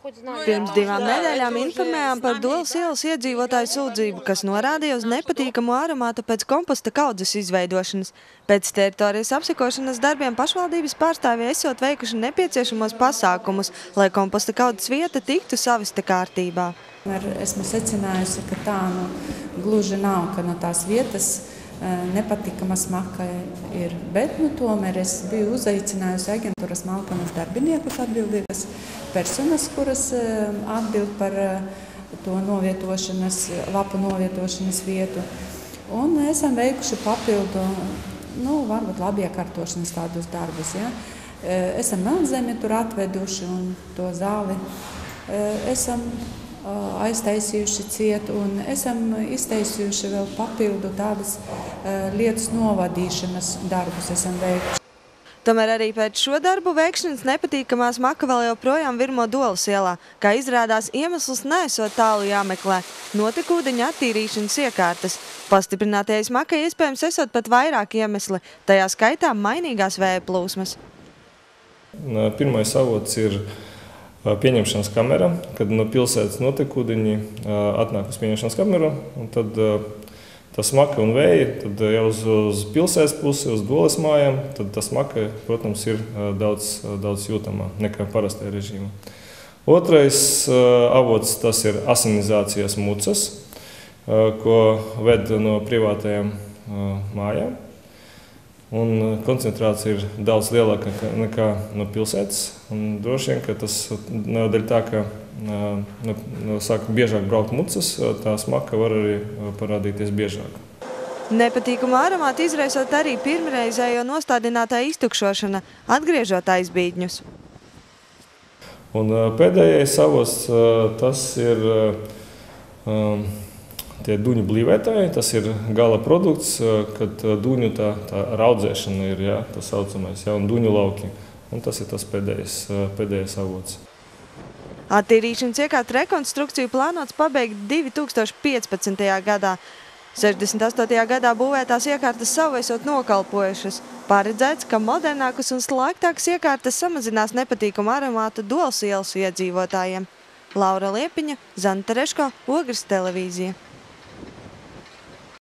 Pirms 2 nedēļām informējām par Dolas ielas iedzīvotāju sūdzību, kas norādīja uz nepatīkamu aromātu pēc komposta kaudzes izveidošanas. Pēc teritorijas apsekošanas darbiem pašvaldības pārstāvji esot veikuši nepieciešamos pasākumus, lai komposta kaudzes vieta tiktu savesta kārtībā. Esmu secinājusi, ka tā gluži nav, ka no tās vietas nepatīkama smaka ir, bet tomēr es biju uzaicinājusi aģentūras Malkanas darbiniekus, atbildīgas personas, kuras atbild par to lapu novietošanas vietu. Un esam veikuši papildu, varbūt labiekārtošanas tādus darbus. Ja? Esam melnzemi tur atveduši un to zāli esam aiztaisījuši ciet un esam iztaisījuši vēl papildu tādas lietas novadīšanas darbus esam veikuši. Tomēr arī pēc šo darbu veikšanas nepatīkamā smaka vēl joprojām virmo Dolas ielā. Kā izrādās, iemesls neesot tālu jāmeklē – notekūdeņa attīrīšanas iekārtas. Pastiprinātajai smakai iespējams esot pat vairāk iemesli, tajā skaitā mainīgās vēja plūsmas. Pirmais avots ir pieņemšanas kamera, kad no pilsētas notekūdeņi atnāk uz pieņemšanas kameru, un tad tā smaka un vēja, tad jau uz pilsētas pusi, uz Dolas mājām, tad tā smaka, protams, ir daudz jūtamā nekā parastajā režīmā. Otrais avots, tas ir asinizācijas mucas, ko ved no privātajām mājām. Un koncentrācija ir daudz lielāka nekā no pilsētas. Un droši vien, ka tas dēļ tā, ka sāk biežāk braukt mucas, tā smaka var arī parādīties biežāk. Nepatīkamu aromātu izraisot arī pirmreizējo nostādinātā iztukšošana, atgriežot aizbīdņus. Un pēdējais avots, tas ir tie duņu blīvētāji, tas ir gala produkts, kad duņu tā raudzēšana ir, tā saucamais, un duņu lauki. Un tas ir tas pēdējais avots. Attīrīšanas iekārtu rekonstrukciju plānots pabeigt 2015. gadā. 68. gadā būvētās iekārtas savu esot nokalpojušas. Paredzēts, ka modernākas un slēgtākas iekārtas samazinās nepatīkamu aromātu Dolas ielas iedzīvotājiem. Laura Liepiņa, Zana Tereško, Ogres televīzija.